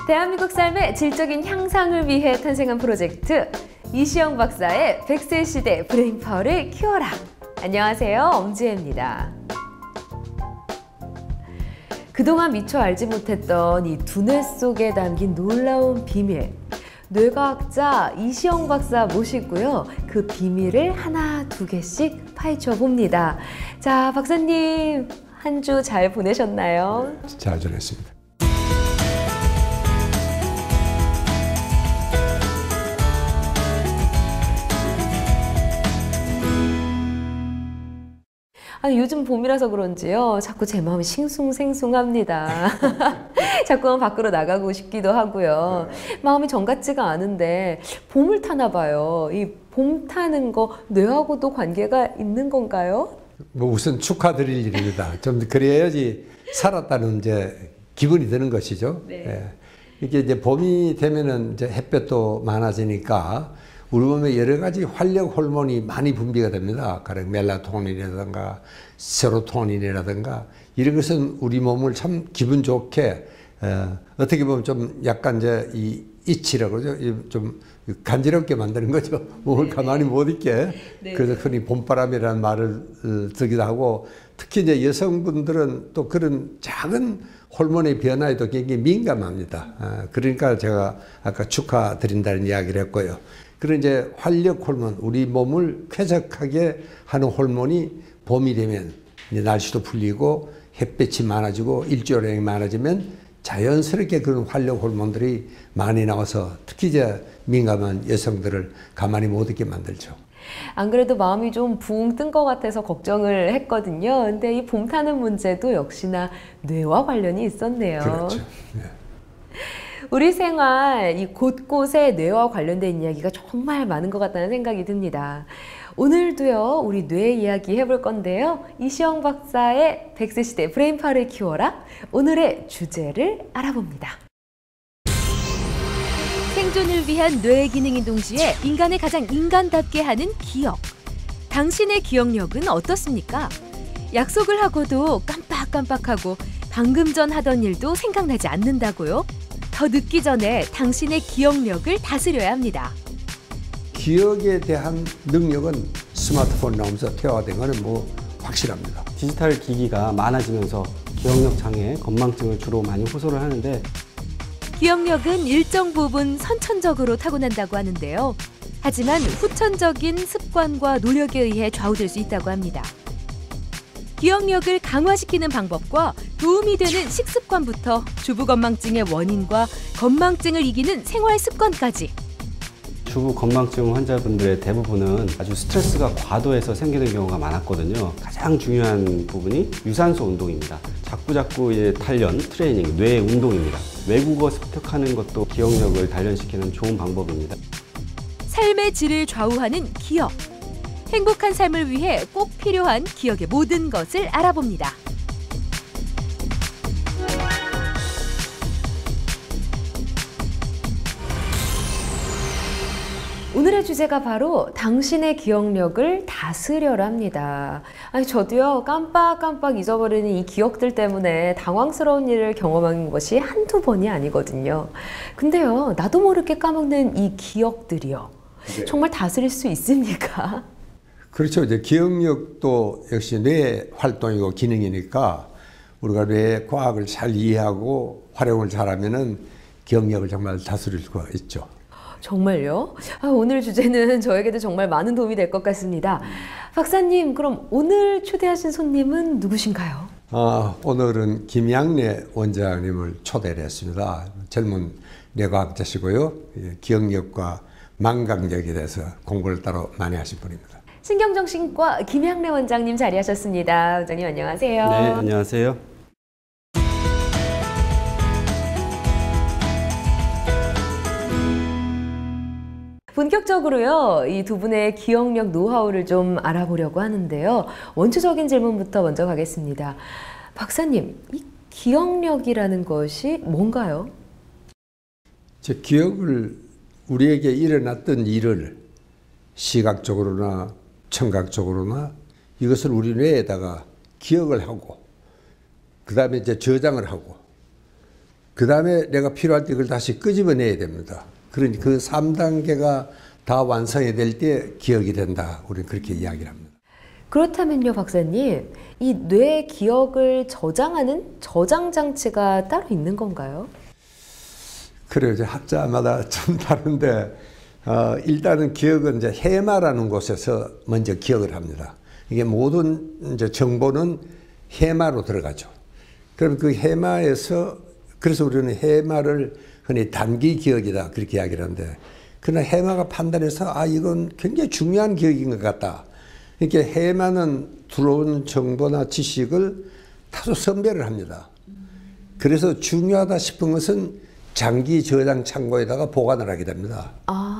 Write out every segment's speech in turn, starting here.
대한민국 삶의 질적인 향상을 위해 탄생한 프로젝트 이시영 박사의 100세 시대 브레인파워를 키워라. 안녕하세요, 엄지혜입니다. 그동안 미처 알지 못했던 이 두뇌 속에 담긴 놀라운 비밀, 뇌과학자 이시영 박사 모시고요. 그 비밀을 하나 두 개씩 파헤쳐 봅니다. 자, 박사님 한 주 잘 보내셨나요? 잘 지냈습니다. 아니, 요즘 봄이라서 그런지요. 자꾸 제 마음이 싱숭생숭합니다. 자꾸 밖으로 나가고 싶기도 하고요. 마음이 정 같지가 않은데 봄을 타나 봐요. 이 봄 타는 거 뇌하고도 관계가 있는 건가요? 뭐 우선 축하드릴 일입니다. 좀 그래야지 살았다는 이제 기분이 드는 것이죠. 네. 예. 이게 이제 봄이 되면은 이제 햇볕도 많아지니까 우리 몸에 여러 가지 활력 호르몬이 많이 분비가 됩니다. 가령 멜라토닌이라든가 세로토닌이라든가 이런 것은 우리 몸을 참 기분 좋게 어떻게 보면 좀 약간 이제 이 이치라고 그러죠. 좀 간지럽게 만드는 거죠. 몸을 가만히 못 있게. 네. 그래서 흔히 봄바람이라는 말을 쓰기도 하고, 특히 이제 여성분들은 또 그런 작은 호르몬의 변화에도 굉장히 민감합니다. 그러니까 제가 아까 축하드린다는 이야기를 했고요. 그런 이제 활력 호르몬, 우리 몸을 쾌적하게 하는 호르몬이 봄이 되면 이제 날씨도 풀리고 햇빛이 많아지고 일조량이 많아지면 자연스럽게 그런 활력 호르몬들이 많이 나와서 특히 이제 민감한 여성들을 가만히 못 있게 만들죠. 안 그래도 마음이 좀 붕 뜬 것 같아서 걱정을 했거든요. 근데 이 봄 타는 문제도 역시나 뇌와 관련이 있었네요. 그렇죠. 네. 우리 생활 이 곳곳에 뇌와 관련된 이야기가 정말 많은 것 같다는 생각이 듭니다. 오늘도요, 우리 뇌 이야기 해볼 건데요. 이시영 박사의 100세 시대 브레인파워를 키워라. 오늘의 주제를 알아봅니다. 생존을 위한 뇌의 기능인 동시에 인간을 가장 인간답게 하는 기억. 당신의 기억력은 어떻습니까? 약속을 하고도 깜빡깜빡하고 방금 전 하던 일도 생각나지 않는다고요? 더 늦기 전에 당신의 기억력을 다스려야 합니다. 기억에 대한 능력은 스마트폰 나오면서 퇴화된 거는 뭐 확실합니다. 디지털 기기가 많아지면서 기억력 장애, 건망증을 주로 많이 호소를 하는데, 기억력은 일정 부분 선천적으로 타고난다고 하는데요. 하지만 후천적인 습관과 노력에 의해 좌우될 수 있다고 합니다. 기억력을 강화시키는 방법과 도움이 되는 식습관부터 주부 건망증의 원인과 건망증을 이기는 생활 습관까지. 주부 건망증 환자분들의 대부분은 아주 스트레스가 과도해서 생기는 경우가 많았거든요. 가장 중요한 부분이 유산소 운동입니다. 자꾸 이제 단련, 트레이닝, 뇌 운동입니다. 외국어 습득하는 것도 기억력을 단련시키는 좋은 방법입니다. 삶의 질을 좌우하는 기억. 행복한 삶을 위해 꼭 필요한 기억의 모든 것을 알아봅니다. 오늘의 주제가 바로 당신의 기억력을 다스려랍니다. 아니, 저도요, 깜빡깜빡 잊어버리는 이 기억들 때문에 당황스러운 일을 경험한 것이 한두 번이 아니거든요. 근데요, 나도 모르게 까먹는 이 기억들이요. 네. 정말 다스릴 수 있습니까? 그렇죠. 이제 기억력도 역시 뇌 활동이고 기능이니까 우리가 뇌 과학을 잘 이해하고 활용을 잘하면은 기억력을 정말 다스릴 수가 있죠. 정말요? 오늘 주제는 저에게도 정말 많은 도움이 될 것 같습니다. 박사님, 그럼 오늘 초대하신 손님은 누구신가요? 오늘은 김양래 원장님을 초대를 했습니다. 젊은 뇌과학자시고요. 기억력과 망각력에 대해서 공부를 따로 많이 하신 분입니다. 신경정신과 김양래 원장님 자리하셨습니다. 원장님 안녕하세요. 네, 안녕하세요. 본격적으로요, 이 두 분의 기억력 노하우를 좀 알아보려고 하는데요. 원초적인 질문부터 먼저 가겠습니다. 박사님, 이 기억력이라는 것이 뭔가요? 기억을, 우리에게 일어났던 일을 시각적으로나 청각적으로나 이것을 우리 뇌에다가 기억을 하고 그 다음에 이제 저장을 하고 그 다음에 내가 필요할 때 그걸 다시 끄집어내야 됩니다. 그러니 그 3단계가 다 완성이 될 때 기억이 된다. 우리는 그렇게 이야기를 합니다. 그렇다면요, 박사님, 이 뇌 기억을 저장하는 저장 장치가 따로 있는 건가요? 그래요. 이제 학자마다 좀 다른데, 일단은 기억은 이제 해마라는 곳에서 먼저 기억을 합니다. 이게 모든 이제 정보는 해마로 들어가죠. 그럼 그 해마에서, 그래서 우리는 해마를 흔히 단기 기억이다. 그렇게 이야기를 하는데, 그러나 해마가 판단해서, 이건 굉장히 중요한 기억인 것 같다. 이렇게 해마는 들어온 정보나 지식을 다소 선별을 합니다. 그래서 중요하다 싶은 것은 장기 저장 창고에다가 보관을 하게 됩니다.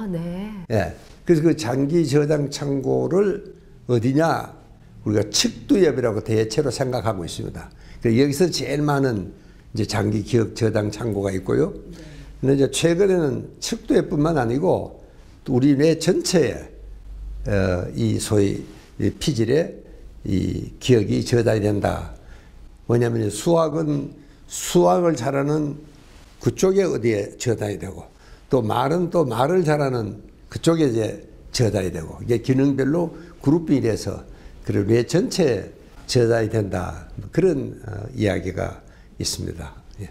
네. 예. 그래서 그 장기 저장 창고를 어디냐? 우리가 측두엽이라고 대체로 생각하고 있습니다. 그래서 여기서 제일 많은 이제 장기 기억 저장 창고가 있고요. 근데 이제 최근에는 측두엽뿐만 아니고 우리 뇌 전체에 이 소위 이 피질에 이 기억이 저장이 된다. 뭐냐면 수학은 수학을 잘하는 그쪽에 어디에 저장이 되고, 또 말은 또 말을 잘하는 그쪽에 이제 저장이 되고, 이게 기능별로 그룹이 돼서 그리고 뇌 전체에 저장이 된다. 그런 이야기가 있습니다. 예.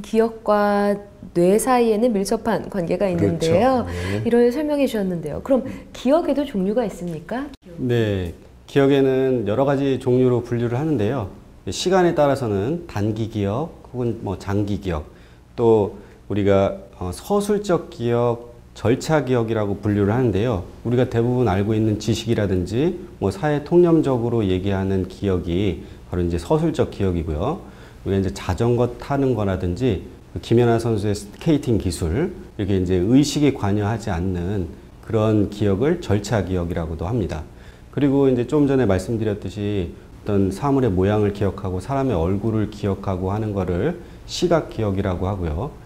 기억과 뇌 사이에는 밀접한 관계가 있는데요. 그렇죠. 네. 이걸 설명해 주셨는데요. 그럼 기억에도 종류가 있습니까? 네, 기억에는 여러 가지 종류로 분류를 하는데요. 시간에 따라서는 단기 기억 혹은 뭐 장기 기억, 또 우리가 서술적 기억, 절차 기억이라고 분류를 하는데요. 우리가 대부분 알고 있는 지식이라든지 뭐 사회 통념적으로 얘기하는 기억이 바로 이제 서술적 기억이고요. 우리가 이제 자전거 타는 거라든지 김연아 선수의 스케이팅 기술, 이렇게 이제 의식에 관여하지 않는 그런 기억을 절차 기억이라고도 합니다. 그리고 이제 좀 전에 말씀드렸듯이 어떤 사물의 모양을 기억하고 사람의 얼굴을 기억하고 하는 거를 시각 기억이라고 하고요.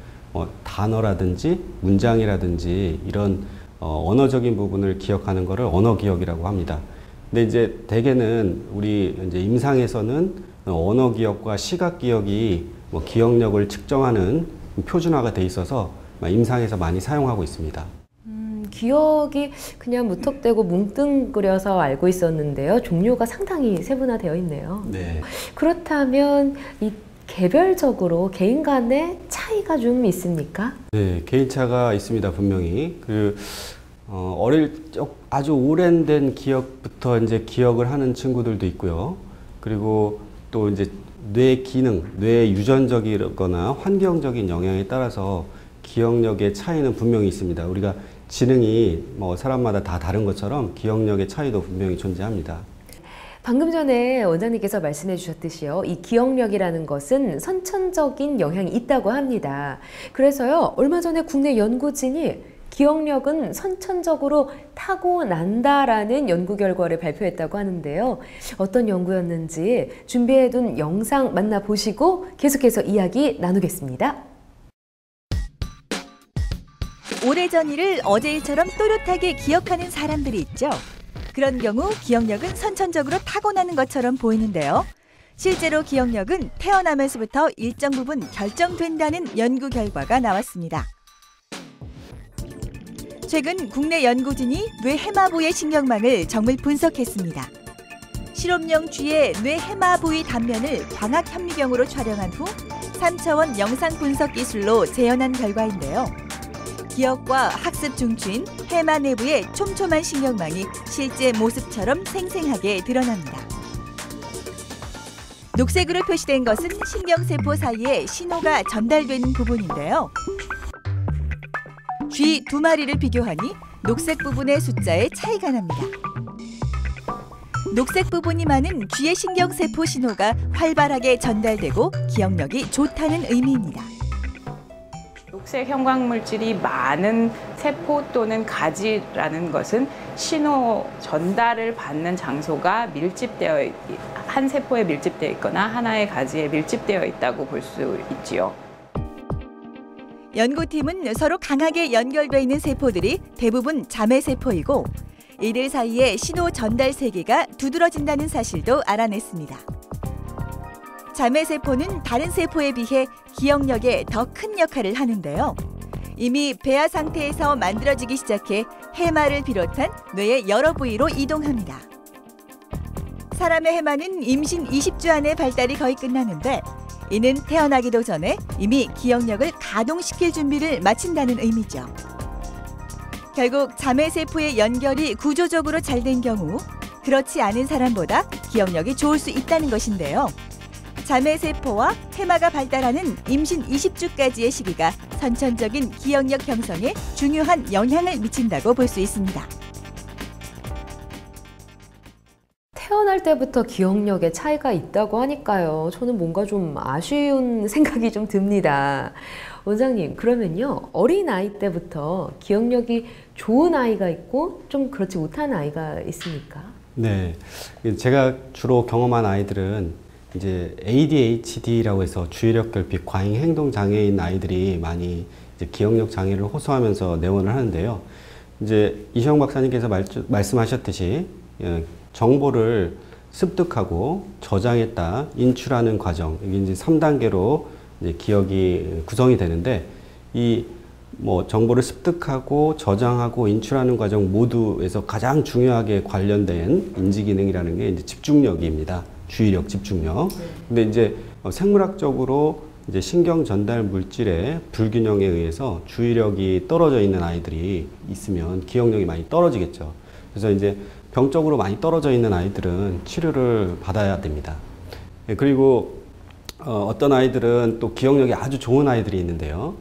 단어라든지 문장이라든지 이런 언어적인 부분을 기억하는 거를 언어 기억이라고 합니다. 근데 이제 대개는 우리 이제 임상에서는 언어 기억과 시각 기억이 뭐 기억력을 측정하는 표준화가 돼 있어서 임상에서 많이 사용하고 있습니다. 기억이 그냥 무턱대고 뭉뚱그려서 알고 있었는데요. 종류가 상당히 세분화되어 있네요. 네. 그렇다면 이 개별적으로 개인 간의 차이가 좀 있습니까? 네, 개인차가 있습니다, 분명히. 어릴 적 아주 오랜된 기억부터 이제 기억을 하는 친구들도 있고요. 그리고 또 이제 뇌 기능, 뇌 유전적이거나 환경적인 영향에 따라서 기억력의 차이는 분명히 있습니다. 우리가 지능이 뭐 사람마다 다 다른 것처럼 기억력의 차이도 분명히 존재합니다. 방금 전에 원장님께서 말씀해 주셨듯이요. 이 기억력이라는 것은 선천적인 영향이 있다고 합니다. 그래서요, 얼마 전에 국내 연구진이 기억력은 선천적으로 타고난다라는 연구 결과를 발표했다고 하는데요. 어떤 연구였는지 준비해둔 영상 만나보시고 계속해서 이야기 나누겠습니다. 오래전 일을 어제 일처럼 또렷하게 기억하는 사람들이 있죠. 그런 경우 기억력은 선천적으로 타고나는 것처럼 보이는데요. 실제로 기억력은 태어나면서부터 일정 부분 결정된다는 연구 결과가 나왔습니다. 최근 국내 연구진이 뇌 해마 부의 신경망을 정밀 분석했습니다. 실험용 쥐의 뇌 해마 부위 단면을 광학 현미경으로 촬영한 후 3차원 영상 분석 기술로 재현한 결과인데요. 기억과 학습 중추인 해마 내부의 촘촘한 신경망이 실제 모습처럼 생생하게 드러납니다. 녹색으로 표시된 것은 신경세포 사이에 신호가 전달되는 부분인데요. 쥐 2마리를 비교하니 녹색 부분의 숫자에 차이가 납니다. 녹색 부분이 많은 쥐의 신경세포 신호가 활발하게 전달되고 기억력이 좋다는 의미입니다. 녹색 형광물질이 많은 세포 또는 가지라는 것은 신호 전달을 받는 장소가 밀집되어 한 세포에 밀집되어 있거나 하나의 가지에 밀집되어 있다고 볼 수 있지요. 연구팀은 서로 강하게 연결되어 있는 세포들이 대부분 자매세포이고 이들 사이에 신호 전달 세계가 두드러진다는 사실도 알아냈습니다. 자매세포는 다른 세포에 비해 기억력에 더 큰 역할을 하는데요. 이미 배아 상태에서 만들어지기 시작해 해마를 비롯한 뇌의 여러 부위로 이동합니다. 사람의 해마는 임신 20주 안에 발달이 거의 끝나는데 이는 태어나기도 전에 이미 기억력을 가동시킬 준비를 마친다는 의미죠. 결국 자매세포의 연결이 구조적으로 잘 된 경우 그렇지 않은 사람보다 기억력이 좋을 수 있다는 것인데요. 자매세포와 해마가 발달하는 임신 20주까지의 시기가 선천적인 기억력 형성에 중요한 영향을 미친다고 볼 수 있습니다. 태어날 때부터 기억력에 차이가 있다고 하니까요. 저는 뭔가 좀 아쉬운 생각이 좀 듭니다. 원장님, 그러면요. 어린 아이 때부터 기억력이 좋은 아이가 있고 좀 그렇지 못한 아이가 있습니까? 네. 제가 주로 경험한 아이들은 이제 ADHD라고 해서 주의력 결핍 과잉 행동 장애인 아이들이 많이 이제 기억력 장애를 호소하면서 내원을 하는데요. 이제 이시영 박사님께서 말씀하셨듯이 정보를 습득하고 저장했다, 인출하는 과정, 이게 이제 3단계로 이제 기억이 구성이 되는데, 이 정보를 습득하고 저장하고 인출하는 과정 모두에서 가장 중요하게 관련된 인지 기능이라는 게 이제 집중력입니다. 주의력, 집중력. 근데 이제 생물학적으로 이제 신경 전달 물질의 불균형에 의해서 주의력이 떨어져 있는 아이들이 있으면 기억력이 많이 떨어지겠죠. 그래서 이제 병적으로 많이 떨어져 있는 아이들은 치료를 받아야 됩니다. 그리고 어떤 아이들은 또 기억력이 아주 좋은 아이들이 있는데요.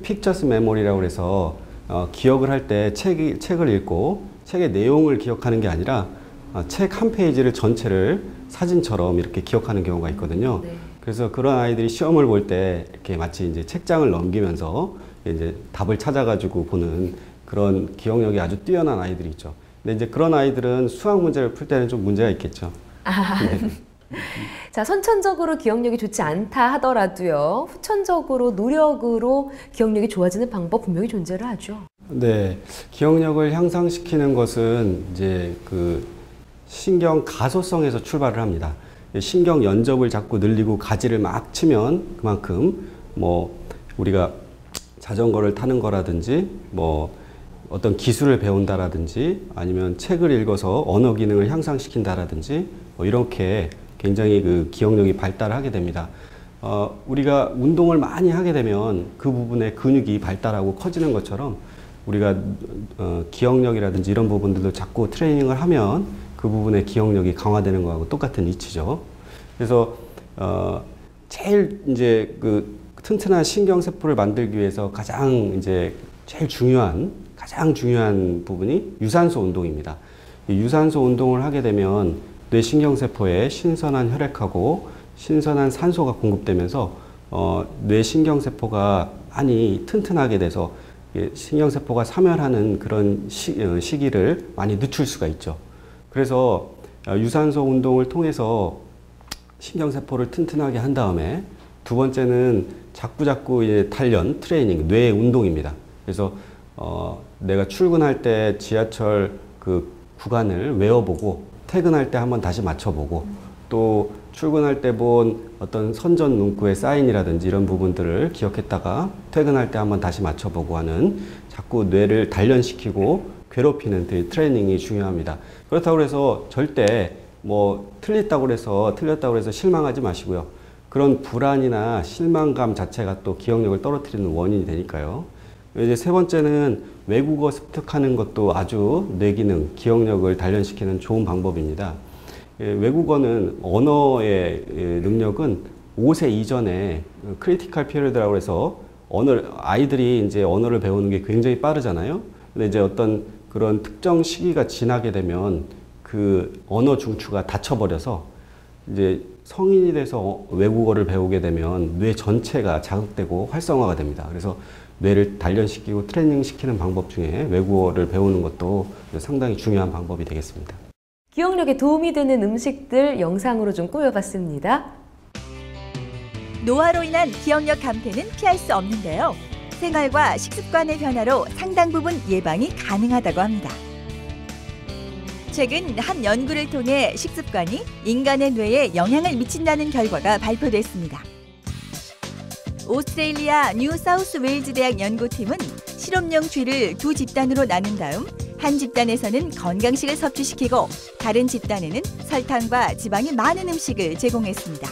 픽처스 메모리라고 해서 기억을 할 때 책을 읽고 책의 내용을 기억하는 게 아니라 책 한 페이지를 전체를 사진처럼 이렇게 기억하는 경우가 있거든요. 네. 그래서 그런 아이들이 시험을 볼 때 이렇게 마치 이제 책장을 넘기면서 이제 답을 찾아가지고 보는 그런 기억력이 아주 뛰어난 아이들이 있죠. 근데 이제 그런 아이들은 수학 문제를 풀 때는 좀 문제가 있겠죠. 네. 자, 선천적으로 기억력이 좋지 않다 하더라도요, 후천적으로 노력으로 기억력이 좋아지는 방법 분명히 존재를 하죠. 네, 기억력을 향상시키는 것은 이제 그 신경 가소성에서 출발을 합니다. 신경 연접을 자꾸 늘리고 가지를 막 치면 그만큼 우리가 자전거를 타는 거라든지 어떤 기술을 배운다라든지 아니면 책을 읽어서 언어 기능을 향상시킨다라든지 이렇게 굉장히 그 기억력이 발달하게 됩니다. 우리가 운동을 많이 하게 되면 그 부분에 근육이 발달하고 커지는 것처럼 우리가 기억력이라든지 이런 부분들도 자꾸 트레이닝을 하면 그 부분의 기억력이 강화되는 거하고 똑같은 이치죠. 그래서 제일 이제 그 튼튼한 신경세포를 만들기 위해서 가장 중요한 부분이 유산소 운동입니다. 이 유산소 운동을 하게 되면 뇌신경세포에 신선한 혈액하고 신선한 산소가 공급되면서 뇌신경세포가 많이 튼튼하게 돼서 신경세포가 사멸하는 그런 시기를 많이 늦출 수가 있죠. 그래서 유산소 운동을 통해서 신경세포를 튼튼하게 한 다음에 두 번째는 자꾸 단련, 트레이닝, 뇌 운동입니다. 그래서 내가 출근할 때 지하철 그 구간을 외워보고 퇴근할 때 한번 다시 맞춰보고 또 출근할 때 본 어떤 선전 문구의 사인이라든지 이런 부분들을 기억했다가 퇴근할 때 한번 다시 맞춰보고 하는 자꾸 뇌를 단련시키고 괴롭히는 트레이닝이 중요합니다. 그렇다고 해서 절대 틀렸다고 해서 실망하지 마시고요. 그런 불안이나 실망감 자체가 또 기억력을 떨어뜨리는 원인이 되니까요. 이제 세 번째는 외국어 습득하는 것도 아주 뇌기능, 기억력을 단련시키는 좋은 방법입니다. 외국어는 언어의 능력은 5세 이전에 크리티컬 피리어드라고 해서 아이들이 이제 언어를 배우는 게 굉장히 빠르잖아요. 근데 이제 어떤 그런 특정 시기가 지나게 되면 그 언어 중추가 닫혀버려서 이제 성인이 돼서 외국어를 배우게 되면 뇌 전체가 자극되고 활성화가 됩니다. 그래서 뇌를 단련시키고 트레이닝 시키는 방법 중에 외국어를 배우는 것도 상당히 중요한 방법이 되겠습니다. 기억력에 도움이 되는 음식들 영상으로 좀 꾸며봤습니다. 노화로 인한 기억력 감퇴는 피할 수 없는데요. 생활과 식습관의 변화로 상당 부분 예방이 가능하다고 합니다. 최근 한 연구를 통해 식습관이 인간의 뇌에 영향을 미친다는 결과가 발표됐습니다. 오스트레일리아 뉴 사우스 웨일즈 대학 연구팀은 실험용 쥐를 두 집단으로 나눈 다음 한 집단에서는 건강식을 섭취시키고 다른 집단에는 설탕과 지방이 많은 음식을 제공했습니다.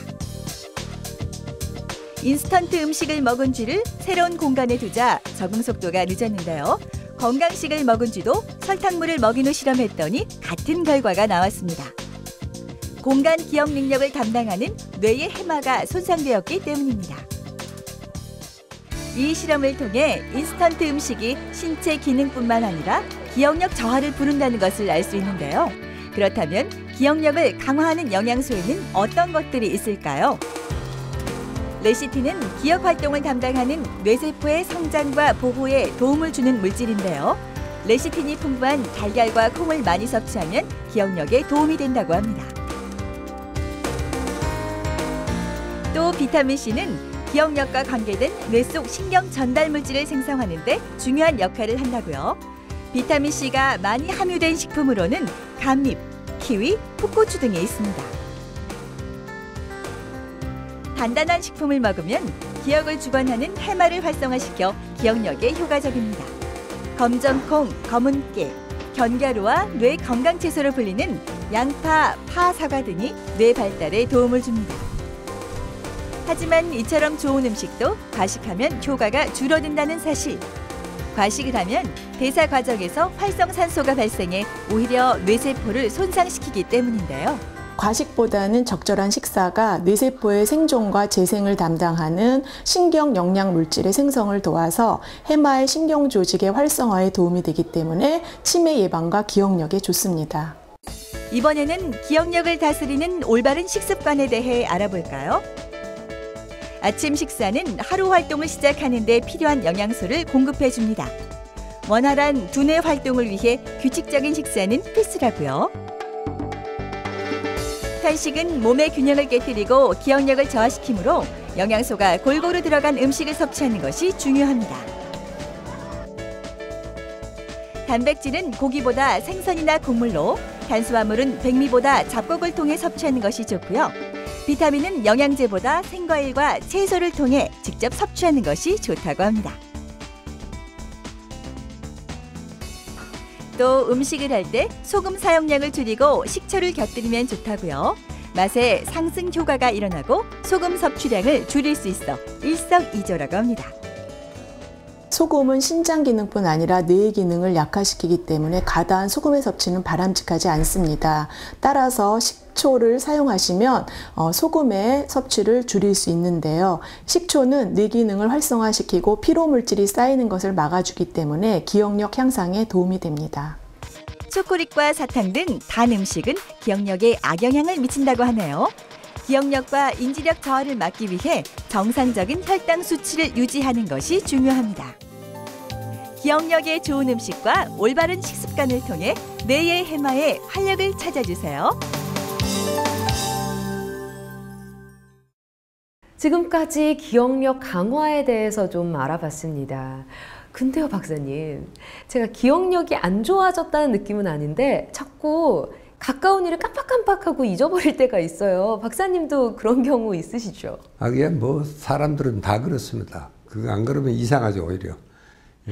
인스턴트 음식을 먹은 쥐를 새로운 공간에 두자 적응 속도가 늦었는데요. 건강식을 먹은 쥐도 설탕물을 먹인 후 실험했더니 같은 결과가 나왔습니다. 공간 기억 능력을 담당하는 뇌의 해마가 손상되었기 때문입니다. 이 실험을 통해 인스턴트 음식이 신체 기능뿐만 아니라 기억력 저하를 부른다는 것을 알 수 있는데요. 그렇다면 기억력을 강화하는 영양소에는 어떤 것들이 있을까요? 레시틴은 기억 활동을 담당하는 뇌세포의 성장과 보호에 도움을 주는 물질인데요. 레시틴이 풍부한 달걀과 콩을 많이 섭취하면 기억력에 도움이 된다고 합니다. 또 비타민C는 기억력과 관계된 뇌 속 신경 전달 물질을 생성하는 데 중요한 역할을 한다고요. 비타민C가 많이 함유된 식품으로는 감잎, 키위, 풋고추 등에 있습니다. 단단한 식품을 먹으면 기억을 주관하는 해마를 활성화시켜 기억력에 효과적입니다. 검정콩, 검은깨, 견과류와 뇌 건강 채소로 불리는 양파, 파, 사과 등이 뇌 발달에 도움을 줍니다. 하지만 이처럼 좋은 음식도 과식하면 효과가 줄어든다는 사실. 과식을 하면 대사 과정에서 활성산소가 발생해 오히려 뇌세포를 손상시키기 때문인데요. 과식보다는 적절한 식사가 뇌세포의 생존과 재생을 담당하는 신경 영양 물질의 생성을 도와서 해마의 신경 조직의 활성화에 도움이 되기 때문에 치매 예방과 기억력에 좋습니다. 이번에는 기억력을 다스리는 올바른 식습관에 대해 알아볼까요? 아침 식사는 하루 활동을 시작하는 데 필요한 영양소를 공급해 줍니다. 원활한 두뇌 활동을 위해 규칙적인 식사는 필수라고요. 간식은 몸의 균형을 깨뜨리고 기억력을 저하시키므로 영양소가 골고루 들어간 음식을 섭취하는 것이 중요합니다. 단백질은 고기보다 생선이나 곡물로, 탄수화물은 백미보다 잡곡을 통해 섭취하는 것이 좋고요. 비타민은 영양제보다 생과일과 채소를 통해 직접 섭취하는 것이 좋다고 합니다. 또 음식을 할 때 소금 사용량을 줄이고 식초를 곁들이면 좋다고요. 맛에 상승 효과가 일어나고 소금 섭취량을 줄일 수 있어 일석이조라고 합니다. 소금은 신장 기능뿐 아니라 뇌의 기능을 약화시키기 때문에 과다한 소금의 섭취는 바람직하지 않습니다. 따라서 식초를 사용하시면 소금의 섭취를 줄일 수 있는데요. 식초는 뇌 기능을 활성화시키고 피로물질이 쌓이는 것을 막아주기 때문에 기억력 향상에 도움이 됩니다. 초콜릿과 사탕 등 단 음식은 기억력에 악영향을 미친다고 하네요. 기억력과 인지력 저하를 막기 위해 정상적인 혈당 수치를 유지하는 것이 중요합니다. 기억력에 좋은 음식과 올바른 식습관을 통해 뇌의 해마에 활력을 찾아주세요. 지금까지 기억력 강화에 대해서 좀 알아봤습니다. 근데요, 박사님, 제가 기억력이 안 좋아졌다는 느낌은 아닌데 자꾸 가까운 일을 깜빡깜빡하고 잊어버릴 때가 있어요. 박사님도 그런 경우 있으시죠? 그게 뭐 사람들은 다 그렇습니다. 그거 안 그러면 이상하죠, 오히려.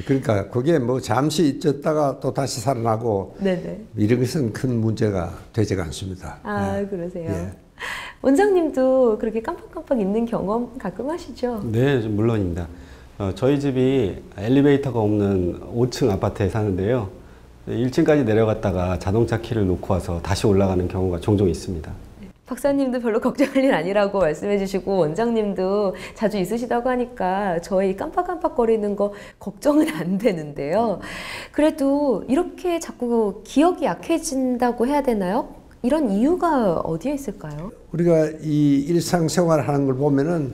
그러니까 그게 뭐 잠시 잊었다가 또 다시 살아나고 네네. 이런 것은 큰 문제가 되지가 않습니다. 아, 그러세요? 예. 원장님도 그렇게 깜빡깜빡 잊는 경험 가끔 하시죠? 네, 물론입니다. 저희 집이 엘리베이터가 없는 5층 아파트에 사는데요. 1층까지 내려갔다가 자동차 키를 놓고 와서 다시 올라가는 경우가 종종 있습니다. 박사님도 별로 걱정할 일 아니라고 말씀해 주시고 원장님도 자주 있으시다고 하니까 저희 깜빡깜빡거리는 거 걱정은 안 되는데요. 그래도 이렇게 자꾸 기억이 약해진다고 해야 되나요? 이런 이유가 어디에 있을까요? 우리가 이 일상생활 하는 걸 보면은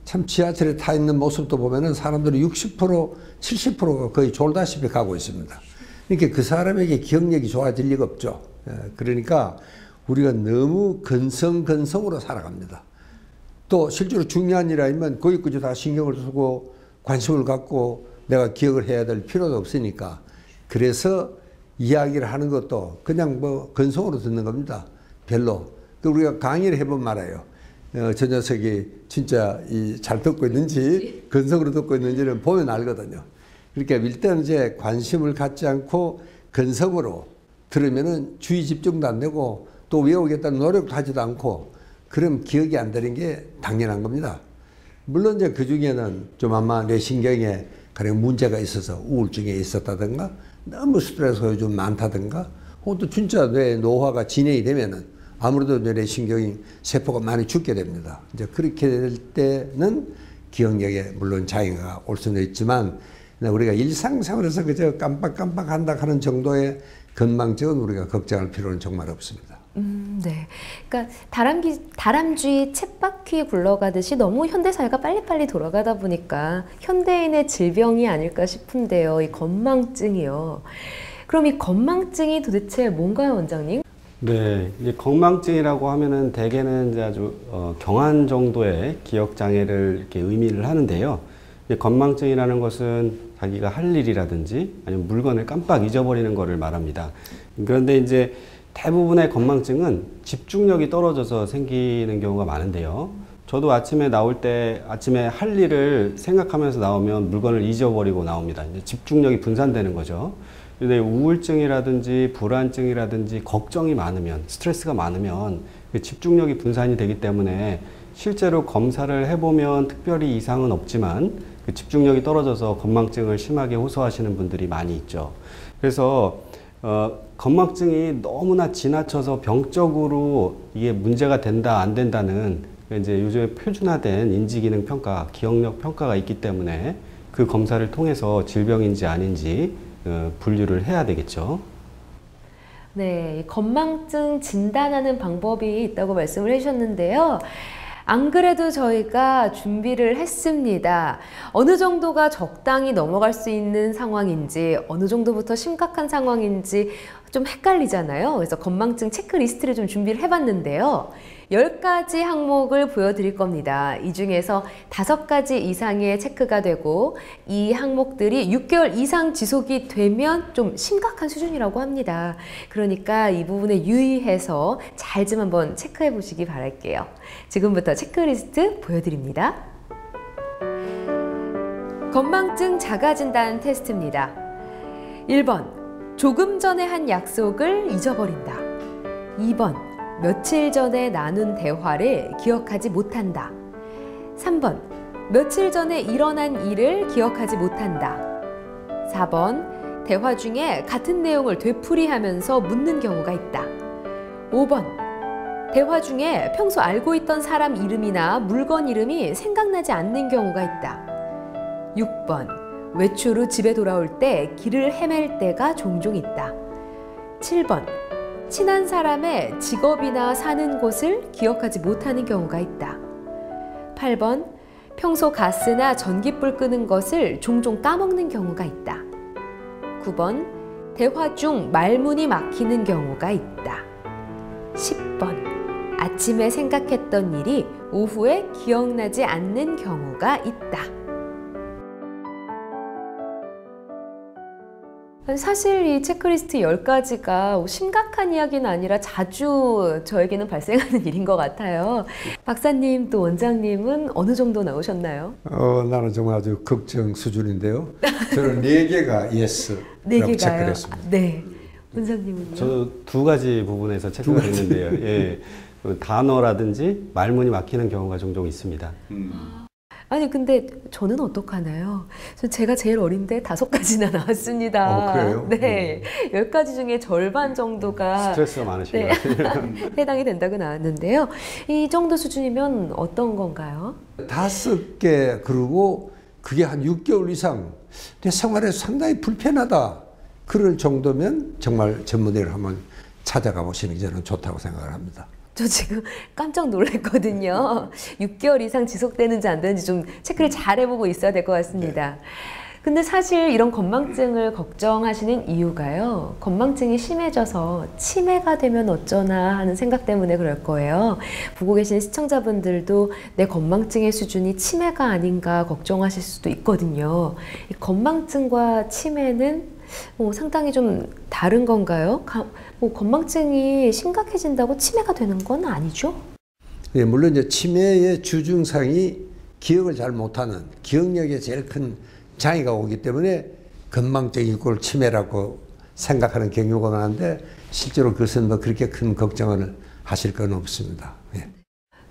참 지하철에 타 있는 모습도 보면은 사람들이 60%, 70%가 거의 졸다시피 가고 있습니다. 그러니까 그 사람에게 기억력이 좋아질 리가 없죠. 그러니까 우리가 너무 근성으로 살아갑니다. 또 실제로 중요한 일 아니면 거기까지 다 신경을 쓰고 관심을 갖고 내가 기억을 해야 될 필요도 없으니까 그래서 이야기를 하는 것도 그냥 뭐 건성으로 듣는 겁니다. 별로. 우리가 강의를 해보면 알아요. 저 녀석이 진짜 잘 듣고 있는지 건성으로 듣고 있는지를 보면 알거든요. 그러니까 일단 이제 관심을 갖지 않고 건성으로 들으면은 주의 집중도 안 되고 또 외우겠다는 노력도 하지도 않고 그럼 기억이 안 되는 게 당연한 겁니다. 물론 이제 그 중에는 좀 아마 뇌 신경에 가령 문제가 있어서 우울증에 있었다든가 너무 스트레스가 요즘 많다든가 혹은 또 진짜 뇌 노화가 진행이 되면은 아무래도 뇌 신경이 세포가 많이 죽게 됩니다. 이제 그렇게 될 때는 기억력에 물론 장애가 올 수는 있지만 우리가 일상생활에서 그저 깜빡깜빡 한다 하는 정도의 건망증은 우리가 걱정할 필요는 정말 없습니다. 네. 그러니까 다람쥐 쳇바퀴 굴러가듯이 너무 현대사회가 빨리빨리 돌아가다 보니까 현대인의 질병이 아닐까 싶은데요. 이 건망증이요. 그럼 이 건망증이 도대체 뭔가요, 원장님? 네, 이제 건망증이라고 하면은 대개는 이제 아주 경한 정도의 기억 장애를 이렇게 의미를 하는데요. 건망증이라는 것은 자기가 할 일이라든지 아니면 물건을 깜빡 잊어버리는 것을 말합니다. 그런데 이제 대부분의 건망증은 집중력이 떨어져서 생기는 경우가 많은데요. 저도 아침에 나올 때 아침에 할 일을 생각하면서 나오면 물건을 잊어버리고 나옵니다. 이제 집중력이 분산되는 거죠. 근데 우울증이라든지 불안증이라든지 걱정이 많으면 스트레스가 많으면 그 집중력이 분산이 되기 때문에 실제로 검사를 해보면 특별히 이상은 없지만 그 집중력이 떨어져서 건망증을 심하게 호소하시는 분들이 많이 있죠. 그래서 건망증이 너무나 지나쳐서 병적으로 이게 문제가 된다 안 된다는 이제 요즘에 표준화된 인지기능 평가, 기억력 평가가 있기 때문에 그 검사를 통해서 질병인지 아닌지 분류를 해야 되겠죠. 네, 건망증 진단하는 방법이 있다고 말씀을 해주셨는데요. 안 그래도 저희가 준비를 했습니다. 어느 정도가 적당히 넘어갈 수 있는 상황인지 어느 정도부터 심각한 상황인지 좀 헷갈리잖아요. 그래서 건망증 체크리스트를 좀 준비를 해봤는데요. 10가지 항목을 보여드릴 겁니다. 이 중에서 5가지 이상의 체크가 되고 이 항목들이 6개월 이상 지속이 되면 좀 심각한 수준이라고 합니다. 그러니까 이 부분에 유의해서 잘 좀 한번 체크해 보시기 바랄게요. 지금부터 체크리스트 보여드립니다. 건망증 자가진단 테스트입니다. 1번, 조금 전에 한 약속을 잊어버린다. 2번, 며칠 전에 나눈 대화를 기억하지 못한다. 3번, 며칠 전에 일어난 일을 기억하지 못한다. 4번, 대화 중에 같은 내용을 되풀이하면서 묻는 경우가 있다. 5번, 대화 중에 평소 알고 있던 사람 이름이나 물건 이름이 생각나지 않는 경우가 있다. 6번, 외출 후 집에 돌아올 때 길을 헤맬 때가 종종 있다. 7번, 친한 사람의 직업이나 사는 곳을 기억하지 못하는 경우가 있다. 8번, 평소 가스나 전기불 끄는 것을 종종 까먹는 경우가 있다. 9번, 대화 중 말문이 막히는 경우가 있다. 10번, 아침에 생각했던 일이 오후에 기억나지 않는 경우가 있다. 사실 이 체크리스트 10가지가 심각한 이야기는 아니라 자주 저에게는 발생하는 일인 것 같아요. 박사님 또 원장님은 어느 정도 나오셨나요? 나는 정말 아주 걱정 수준인데요. 저는 4개가 예스라고 체크를 했습니다. 네. 원장님은요? 저도 2가지 부분에서 체크가 됐는데요. 예, 단어라든지 말문이 막히는 경우가 종종 있습니다. 아니 근데 저는 어떡하나요? 제가 제일 어린데 5가지나 나왔습니다. 그래요? 네, 10가지 중에 절반 정도가 스트레스가 많으신 네. 것 같아요. 해당이 된다고 나왔는데요. 이 정도 수준이면 어떤 건가요? 5개 그리고 그게 한 6개월 이상 내 생활에 상당히 불편하다. 그럴 정도면 정말 전문의를 한번 찾아가 보시는 게 저는 좋다고 생각을 합니다. 저 지금 깜짝 놀랐거든요. 6개월 이상 지속되는지 안 되는지 좀 체크를 잘 해보고 있어야 될 것 같습니다. 근데 사실 이런 건망증을 걱정하시는 이유가요. 건망증이 심해져서 치매가 되면 어쩌나 하는 생각 때문에 그럴 거예요. 보고 계신 시청자분들도 내 건망증의 수준이 치매가 아닌가 걱정하실 수도 있거든요. 이 건망증과 치매는 상당히 좀 다른 건가요? 건망증이 심각해진다고 치매가 되는 건 아니죠? 예, 물론 이제 치매의 주증상이 기억을 잘 못하는 기억력에 제일 큰 장애가 오기 때문에 건망증 이꼴 치매라고 생각하는 경우가 많은데 실제로 그것은 뭐 그렇게 큰 걱정을 하실 건 없습니다. 예.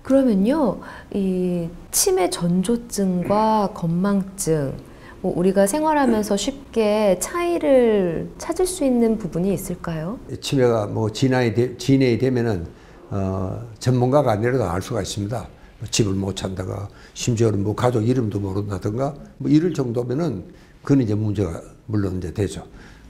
그러면요, 이 치매 전조증과 건망증, 우리가 생활하면서 쉽게 차이를 찾을 수 있는 부분이 있을까요? 치매가 뭐 진행이 되면은 전문가가 아니라도 알 수가 있습니다. 집을 못 찾다가 심지어는 뭐 가족 이름도 모른다든가 뭐 이럴 정도면은 그건 이제 문제가 물론 이제 되죠.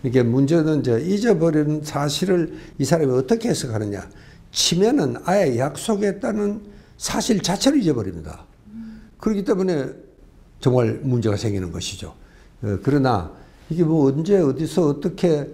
이게 문제는 이제 잊어버리는 사실을 이 사람이 어떻게 해석하느냐. 치매는 아예 약속했다는 사실 자체를 잊어버립니다. 그렇기 때문에 정말 문제가 생기는 것이죠. 그러나 이게 뭐 언제 어디서 어떻게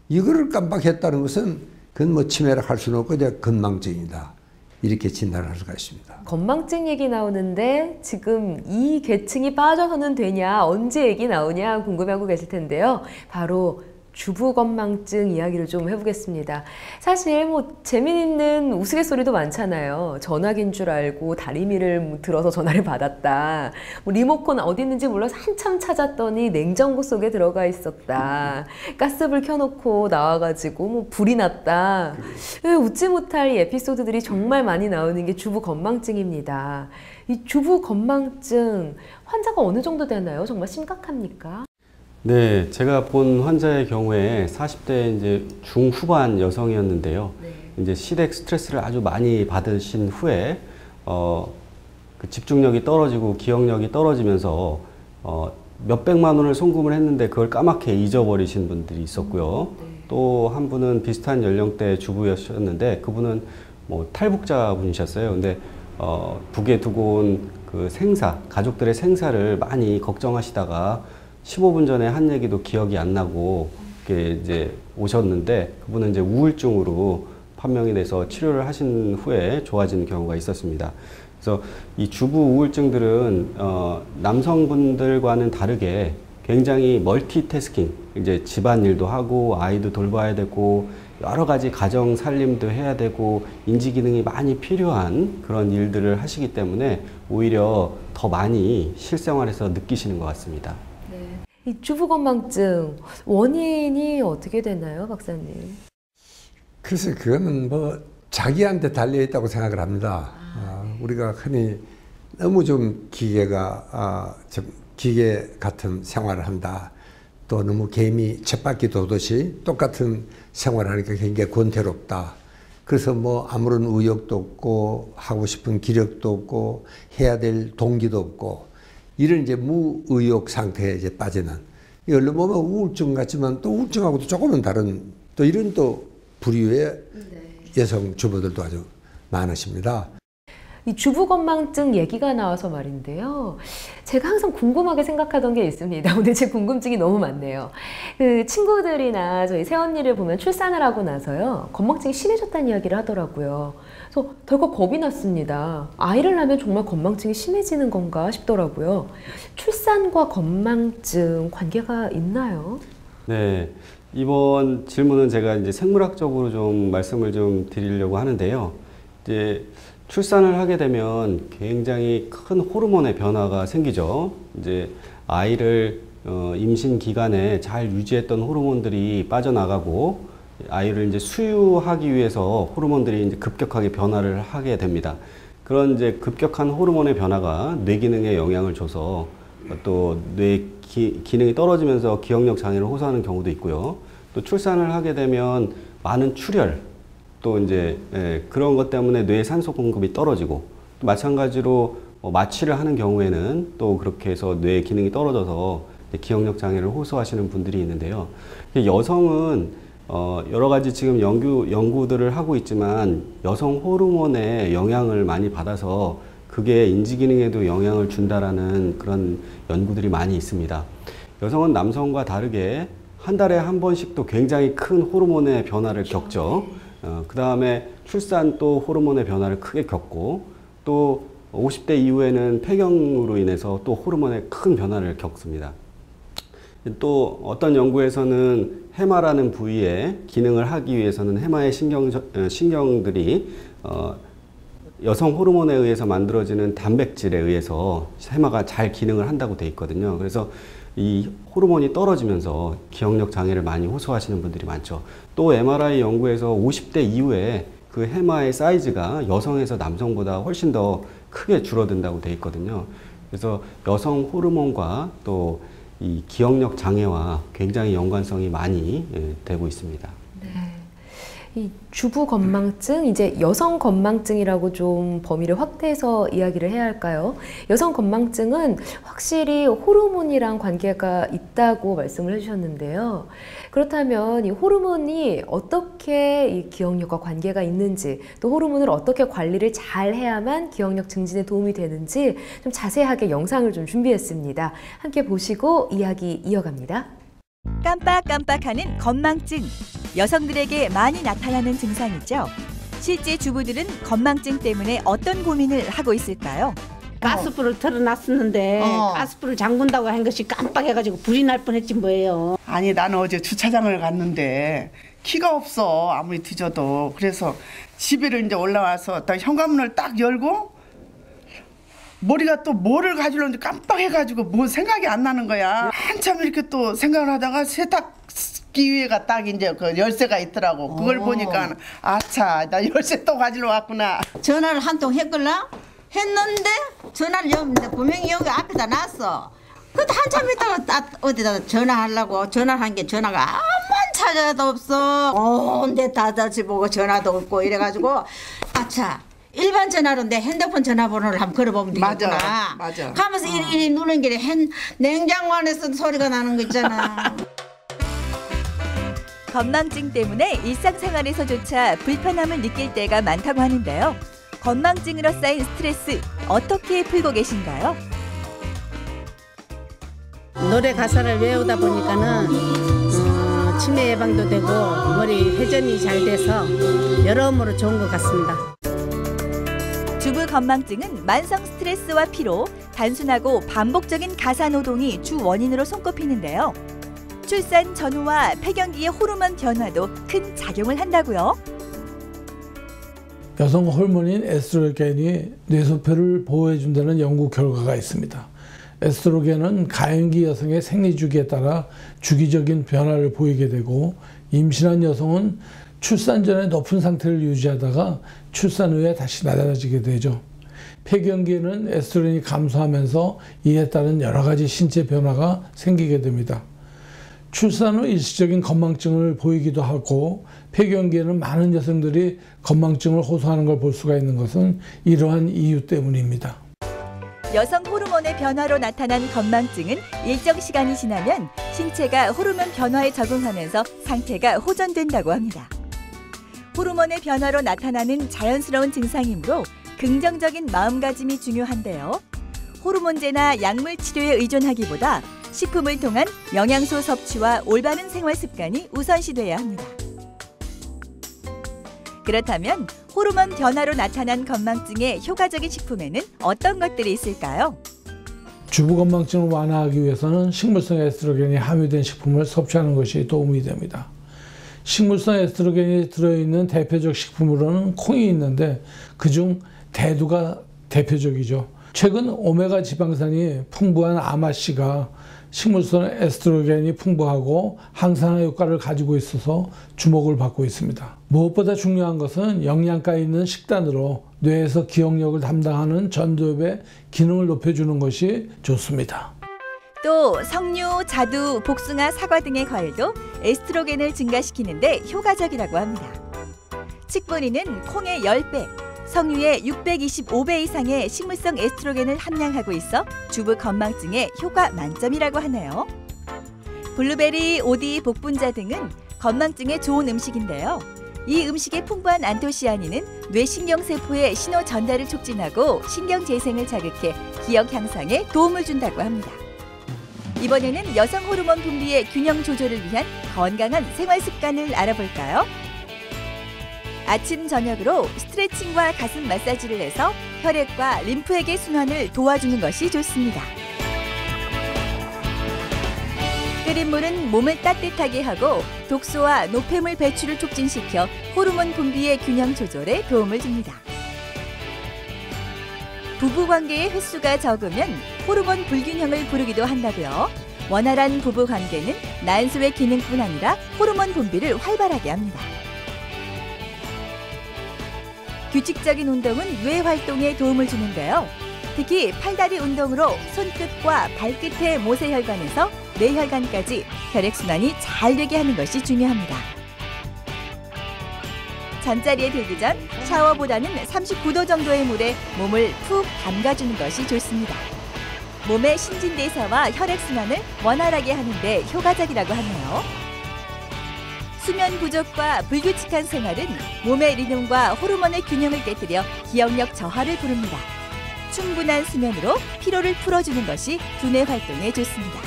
이거를 깜빡했다는 것은 그건 뭐 치매라 할 수는 없고 이제 건망증이다. 이렇게 진단을 할 수가 있습니다. 건망증 얘기 나오는데 지금 이 계층이 빠져서는 되냐, 언제 얘기 나오냐 궁금해하고 계실 텐데요. 바로 주부건망증 이야기를 좀 해보겠습니다. 사실 뭐 재미있는 우스갯소리도 많잖아요. 전화기인 줄 알고 다리미를 들어서 전화를 받았다. 뭐 리모컨 어디 있는지 몰라서 한참 찾았더니 냉장고 속에 들어가 있었다. 가스불 켜놓고 나와가지고 뭐 불이 났다. 웃지 못할 이 에피소드들이 정말 많이 나오는 게 주부건망증입니다. 이 주부건망증 환자가 어느 정도 되나요? 정말 심각합니까? 네, 제가 본 환자의 경우에 40대 이제 중후반 여성이었는데요. 이제 시댁 스트레스를 아주 많이 받으신 후에 그 집중력이 떨어지고 기억력이 떨어지면서 몇백만 원을 송금을 했는데 그걸 까맣게 잊어버리신 분들이 있었고요. 또 한 분은 비슷한 연령대 주부였는데 그분은 뭐 탈북자 분이셨어요. 근데 북에 두고 온 그 생사, 가족들의 생사를 많이 걱정하시다가 15분 전에 한 얘기도 기억이 안 나고 이제 오셨는데 그분은 이제 우울증으로 판명이 돼서 치료를 하신 후에 좋아지는 경우가 있었습니다. 그래서 이 주부 우울증들은 남성분들과는 다르게 굉장히 멀티태스킹, 이제 집안일도 하고 아이도 돌봐야 되고 여러 가지 가정 살림도 해야 되고 인지 기능이 많이 필요한 그런 일들을 하시기 때문에 오히려 더 많이 실생활에서 느끼시는 것 같습니다. 이 주부건망증 원인이 어떻게 되나요, 박사님? 글쎄 그거는 뭐 자기한테 달려 있다고 생각을 합니다. 우리가 흔히 너무 좀 기계 같은 생활을 한다. 또 너무 개미 쳇바퀴 도듯이 똑같은 생활을 하니까 굉장히 권태롭다. 그래서 뭐 아무런 의욕도 없고 하고 싶은 기력도 없고 해야 될 동기도 없고 이런 이제 무의욕 상태에 이제 빠지는, 얼른 보면 우울증 같지만 또 우울증하고도 조금은 다른 또 이런 또 부류의 여성 주부들도 아주 많으십니다. 이 주부건망증 얘기가 나와서 말인데요. 제가 항상 궁금하게 생각하던 게 있습니다. 오늘 제 궁금증이 너무 많네요. 그 친구들이나 저희 새언니를 보면 출산을 하고 나서요. 건망증이 심해졌다는 이야기를 하더라고요. 그래서 덜컥 겁이 났습니다. 아이를 낳으면 정말 건망증이 심해지는 건가 싶더라고요. 출산과 건망증 관계가 있나요? 네. 이번 질문은 제가 이제 생물학적으로 좀 말씀을 좀 드리려고 하는데요. 이제 출산을 하게 되면 굉장히 큰 호르몬의 변화가 생기죠. 이제 아이를 임신 기간에 잘 유지했던 호르몬들이 빠져나가고 아이를 이제 수유하기 위해서 호르몬들이 이제 급격하게 변화를 하게 됩니다. 그런 이제 급격한 호르몬의 변화가 뇌 기능에 영향을 줘서 또 뇌 기능이 떨어지면서 기억력 장애를 호소하는 경우도 있고요. 또 출산을 하게 되면 많은 출혈, 또 이제 그런 것 때문에 뇌 산소 공급이 떨어지고 또 마찬가지로 마취를 하는 경우에는 또 그렇게 해서 뇌 기능이 떨어져서 기억력 장애를 호소하시는 분들이 있는데요. 여성은 여러 가지 지금 연구들을 하고 있지만 여성 호르몬의 영향을 많이 받아서 그게 인지 기능에도 영향을 준다라는 그런 연구들이 많이 있습니다. 여성은 남성과 다르게 한 달에 한 번씩도 굉장히 큰 호르몬의 변화를 겪죠. 그 다음에 출산 또 호르몬의 변화를 크게 겪고 또 50대 이후에는 폐경으로 인해서 또 호르몬의 큰 변화를 겪습니다. 또 어떤 연구에서는 해마라는 부위의 기능을 하기 위해서는 해마의 신경들이 여성 호르몬에 의해서 만들어지는 단백질에 의해서 해마가 잘 기능을 한다고 돼 있거든요. 그래서 이 호르몬이 떨어지면서 기억력 장애를 많이 호소하시는 분들이 많죠. 또 MRI 연구에서 50대 이후에 그 해마의 사이즈가 여성에서 남성보다 훨씬 더 크게 줄어든다고 돼 있거든요. 그래서 여성 호르몬과 또 이 기억력 장애와 굉장히 연관성이 많이 되고 있습니다. 네. 이 주부 건망증, 이제 여성 건망증이라고 좀 범위를 확대해서 이야기를 해야 할까요? 여성 건망증은 확실히 호르몬이랑 관계가 있다고 말씀을 해주셨는데요. 그렇다면 이 호르몬이 어떻게 이 기억력과 관계가 있는지, 또 호르몬을 어떻게 관리를 잘 해야만 기억력 증진에 도움이 되는지 좀 자세하게 영상을 좀 준비했습니다. 함께 보시고 이야기 이어갑니다. 깜빡깜빡하는 건망증. 여성들에게 많이 나타나는 증상이죠. 실제 주부들은 건망증 때문에 어떤 고민을 하고 있을까요? 가스불을 틀어놨었는데 가스불을 잠근다고 한 것이 깜빡해가지고 불이 날 뻔했지 뭐예요. 아니 나는 어제 주차장을 갔는데 키가 없어 아무리 뒤져도. 그래서 집에를 이제 올라와서 딱 현관문을 딱 열고 머리가 또 뭐를 가지려는지 깜빡해가지고 뭐 생각이 안 나는 거야. 한참 이렇게 또 생각을 하다가 세탁기 위에가 딱 이제 그 열쇠가 있더라고. 그걸 보니까 아차 나 열쇠 또 가지러 왔구나. 전화를 한 통 했걸라? 했는데 전화를 분명히 여기 앞에다 놨어. 그래도 한참 있다가 어디다 전화하려고 전화를 한 게 전화가 아무런 찾아도 없어. 온데 다다지보고 전화도 없고 이래가지고 아차 일반 전화로 내 핸드폰 전화번호를 한번 걸어보면 되겠구나. 맞아. 가면서 이리 누른 길에 냉장고 안에서 소리가 나는 거 있잖아. 건망증 때문에 일상생활에서조차 불편함을 느낄 때가 많다고 하는데요. 건망증으로 쌓인 스트레스 어떻게 풀고 계신가요? 노래 가사를 외우다 보니까는 치매 예방도 되고 머리 회전이 잘 돼서 여러모로 좋은 것 같습니다. 주부 건망증은 만성 스트레스와 피로, 단순하고 반복적인 가사 노동이 주 원인으로 손꼽히는데요. 출산 전후와 폐경기의 호르몬 변화도 큰 작용을 한다고요. 여성 호르몬인 에스트로겐이 뇌소표를 보호해준다는 연구 결과가 있습니다. 에스트로겐은 가임기 여성의 생리주기에 따라 주기적인 변화를 보이게 되고, 임신한 여성은 출산 전에 높은 상태를 유지하다가 출산 후에 다시 낮아지게 되죠. 폐경기에는 에스트로겐이 감소하면서 이에 따른 여러 가지 신체 변화가 생기게 됩니다. 출산 후 일시적인 건망증을 보이기도 하고, 폐경기에는 많은 여성들이 건망증을 호소하는 걸 볼 수가 있는 것은 이러한 이유 때문입니다. 여성 호르몬의 변화로 나타난 건망증은 일정 시간이 지나면 신체가 호르몬 변화에 적응하면서 상태가 호전된다고 합니다. 호르몬의 변화로 나타나는 자연스러운 증상이므로 긍정적인 마음가짐이 중요한데요. 호르몬제나 약물 치료에 의존하기보다 식품을 통한 영양소 섭취와 올바른 생활 습관이 우선시돼야 합니다. 그렇다면 호르몬 변화로 나타난 건망증의 효과적인 식품에는 어떤 것들이 있을까요? 주부 건망증을 완화하기 위해서는 식물성 에스트로겐이 함유된 식품을 섭취하는 것이 도움이 됩니다. 식물성 에스트로겐이 들어있는 대표적 식품으로는 콩이 있는데 그중 대두가 대표적이죠. 최근 오메가 지방산이 풍부한 아마씨가 식물성 에스트로겐이 풍부하고 항산화 효과를 가지고 있어서 주목을 받고 있습니다. 무엇보다 중요한 것은 영양가 있는 식단으로 뇌에서 기억력을 담당하는 전두엽의 기능을 높여주는 것이 좋습니다. 또 석류, 자두, 복숭아, 사과 등의 과일도 에스트로겐을 증가시키는 데 효과적이라고 합니다. 칡뿌리는 콩의 10배, 석류의 625배 이상의 식물성 에스트로겐을 함량하고 있어 주부 건망증에 효과 만점이라고 하네요. 블루베리, 오디, 복분자 등은 건망증에 좋은 음식인데요. 이 음식의 풍부한 안토시아닌은 뇌신경세포의 신호 전달을 촉진하고 신경재생을 자극해 기억 향상에 도움을 준다고 합니다. 이번에는 여성 호르몬 분비의 균형 조절을 위한 건강한 생활 습관을 알아볼까요? 아침, 저녁으로 스트레칭과 가슴 마사지를 해서 혈액과 림프액의 순환을 도와주는 것이 좋습니다. 끓인 물은 몸을 따뜻하게 하고 독소와 노폐물 배출을 촉진시켜 호르몬 분비의 균형 조절에 도움을 줍니다. 부부관계의 횟수가 적으면 호르몬 불균형을 부르기도 한다고요. 원활한 부부관계는 난소의 기능뿐 아니라 호르몬 분비를 활발하게 합니다. 규칙적인 운동은 뇌 활동에 도움을 주는데요. 특히 팔다리 운동으로 손끝과 발끝의 모세혈관에서 뇌혈관까지 혈액순환이 잘 되게 하는 것이 중요합니다. 잠자리에 들기 전 샤워보다는 39도 정도의 물에 몸을 푹 담가주는 것이 좋습니다. 몸의 신진대사와 혈액순환을 원활하게 하는 데 효과적이라고 하네요. 수면 부족과 불규칙한 생활은 몸의 리듬과 호르몬의 균형을 깨뜨려 기억력 저하를 부릅니다. 충분한 수면으로 피로를 풀어주는 것이 두뇌 활동에 좋습니다.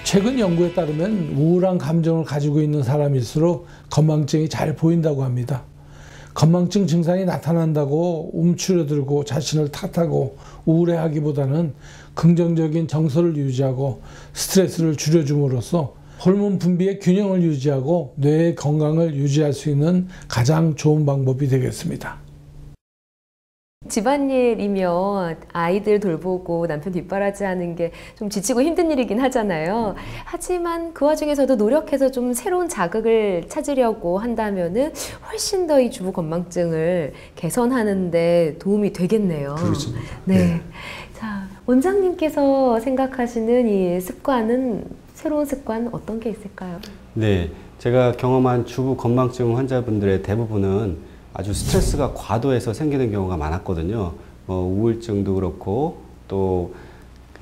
최근 연구에 따르면 우울한 감정을 가지고 있는 사람일수록 건망증이 잘 보인다고 합니다. 건망증 증상이 나타난다고 움츠러들고 자신을 탓하고 우울해하기보다는 긍정적인 정서를 유지하고 스트레스를 줄여줌으로써 호르몬 분비의 균형을 유지하고 뇌의 건강을 유지할 수 있는 가장 좋은 방법이 되겠습니다. 집안일이면 아이들 돌보고 남편 뒷바라지하는 게 좀 지치고 힘든 일이긴 하잖아요. 하지만 그 와중에서도 노력해서 좀 새로운 자극을 찾으려고 한다면은 훨씬 더 이 주부 건망증을 개선하는 데 도움이 되겠네요. 그렇습니다. 네. 네. 자, 원장님께서 생각하시는 이 습관은 새로운 습관 어떤 게 있을까요? 네, 제가 경험한 주부 건망증 환자분들의 대부분은 아주 스트레스가 과도해서 생기는 경우가 많았거든요. 우울증도 그렇고 또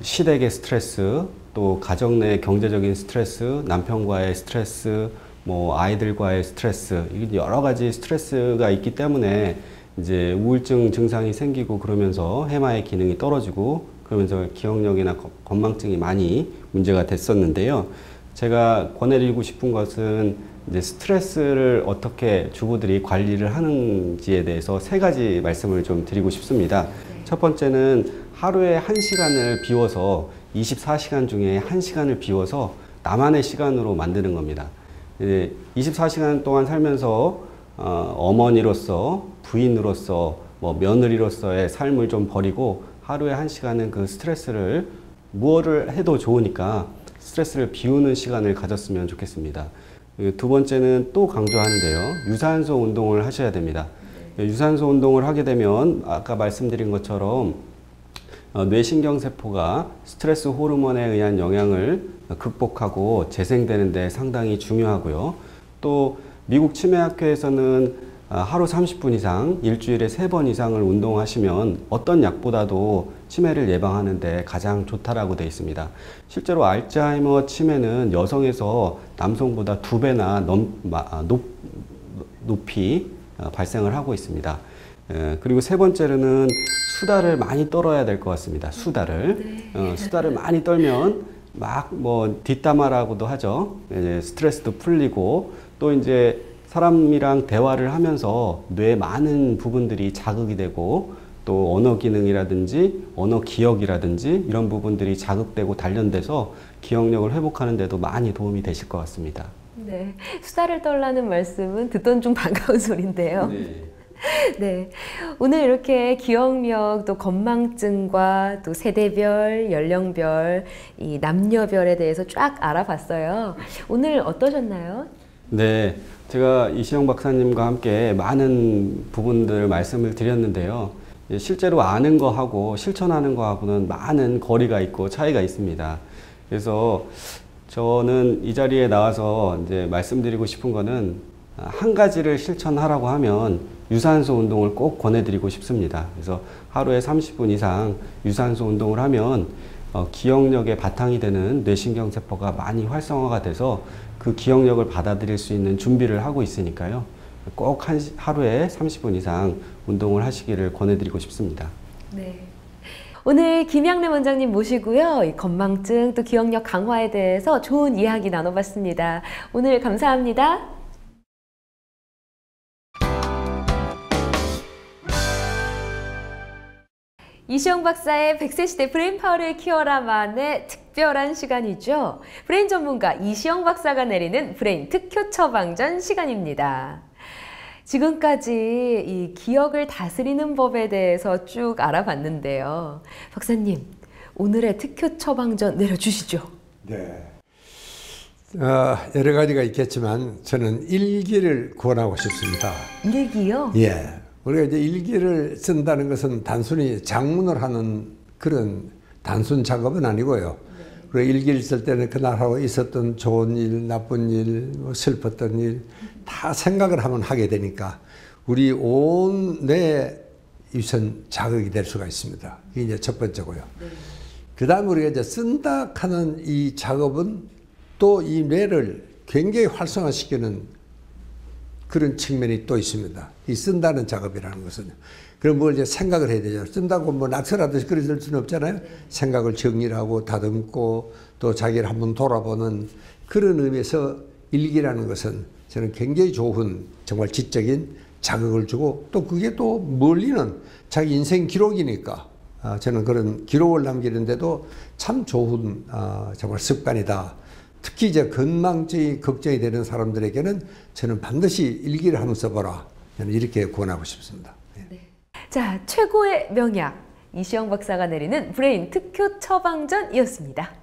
시댁의 스트레스, 또 가정 내 경제적인 스트레스, 남편과의 스트레스, 아이들과의 스트레스, 여러 가지 스트레스가 있기 때문에 이제 우울증 증상이 생기고 그러면서 해마의 기능이 떨어지고 그러면서 기억력이나 건망증이 많이 문제가 됐었는데요. 제가 권해드리고 싶은 것은 이제 스트레스를 어떻게 주부들이 관리를 하는지에 대해서 3가지 말씀을 좀 드리고 싶습니다. 첫 번째는 하루에 1시간을 비워서 24시간 중에 1시간을 비워서 나만의 시간으로 만드는 겁니다. 24시간 동안 살면서 어머니로서, 부인으로서, 며느리로서의 삶을 좀 버리고 하루에 1시간은 그 스트레스를 무엇을 해도 좋으니까 스트레스를 비우는 시간을 가졌으면 좋겠습니다. 두 번째는 또 강조하는데요. 유산소 운동을 하셔야 됩니다. 유산소 운동을 하게 되면 아까 말씀드린 것처럼 뇌신경세포가 스트레스 호르몬에 의한 영향을 극복하고 재생되는 데 상당히 중요하고요. 또 미국 치매학회에서는 하루 30분 이상, 일주일에 3번 이상을 운동하시면 어떤 약보다도 치매를 예방하는 데 가장 좋다라고 되어 있습니다. 실제로 알츠하이머 치매는 여성에서 남성보다 2배나 높이 발생을 하고 있습니다. 그리고 3번째로는 수다를 많이 떨어야 될 것 같습니다. 수다를. 수다를 많이 떨면 뒷담화라고도 하죠. 이제 스트레스도 풀리고 또 이제 사람이랑 대화를 하면서 뇌의 많은 부분들이 자극이 되고 또 언어 기능이라든지 언어 기억이라든지 이런 부분들이 자극되고 단련돼서 기억력을 회복하는 데도 많이 도움이 되실 것 같습니다. 네, 수다를 떨라는 말씀은 듣던 중 반가운 소리인데요. 네. 네, 오늘 이렇게 기억력, 또 건망증과 또 세대별, 연령별, 이 남녀별에 대해서 쫙 알아봤어요. 오늘 어떠셨나요? 네, 제가 이시영 박사님과 함께 많은 부분들을 말씀을 드렸는데요. 실제로 아는 거하고 실천하는 거하고는 많은 거리가 있고 차이가 있습니다. 그래서 저는 이 자리에 나와서 이제 말씀드리고 싶은 거는 한 가지를 실천하라고 하면 유산소 운동을 꼭 권해드리고 싶습니다. 그래서 하루에 30분 이상 유산소 운동을 하면 기억력의 바탕이 되는 뇌신경세포가 많이 활성화가 돼서 그 기억력을 받아들일 수 있는 준비를 하고 있으니까요. 꼭 하루에 30분 이상 운동을 하시기를 권해드리고 싶습니다. 네. 오늘 김양래 원장님 모시고요. 이 건망증 또 기억력 강화에 대해서 좋은 이야기 나눠봤습니다. 오늘 감사합니다. 이시영 박사의 100세 시대 브레인파워를 키워라만의 특별한 시간이죠. 브레인 전문가 이시영 박사가 내리는 브레인 특효 처방전 시간입니다. 지금까지 이 기억을 다스리는 법에 대해서 쭉 알아봤는데요. 박사님, 오늘의 특효 처방전 내려주시죠. 네. 여러 가지가 있겠지만 저는 일기를 권하고 싶습니다. 일기요? 예. 우리가 이제 일기를 쓴다는 것은 단순히 작문을 하는 그런 단순 작업은 아니고요. 그리고 일기를 쓸 때는 그날 하루 있었던 좋은 일, 나쁜 일, 뭐 슬펐던 일 다 생각을 하면 하게 되니까 우리 온 뇌에 우선 자극이 될 수가 있습니다. 이게 이제 첫 번째고요. 그 다음 우리가 이제 쓴다 하는 이 작업은 또 이 뇌를 굉장히 활성화시키는 그런 측면이 또 있습니다. 이 쓴다는 작업이라는 것은. 그럼 뭘 이제 생각을 해야 되죠. 쓴다고 뭐 낙서라듯이 글을 쓸 수는 없잖아요. 생각을 정리를 하고 다듬고 또 자기를 한번 돌아보는 그런 의미에서 일기라는 것은 저는 굉장히 좋은 정말 지적인 자극을 주고 또 그게 또 멀리는 자기 인생 기록이니까 저는 그런 기록을 남기는데도 참 좋은 정말 습관이다. 특히 이제 건망증이 걱정이 되는 사람들에게는 저는 반드시 일기를 한번 써보라. 저는 이렇게 권하고 싶습니다. 네. 자, 최고의 명약 이시영 박사가 내리는 브레인 특효 처방전이었습니다.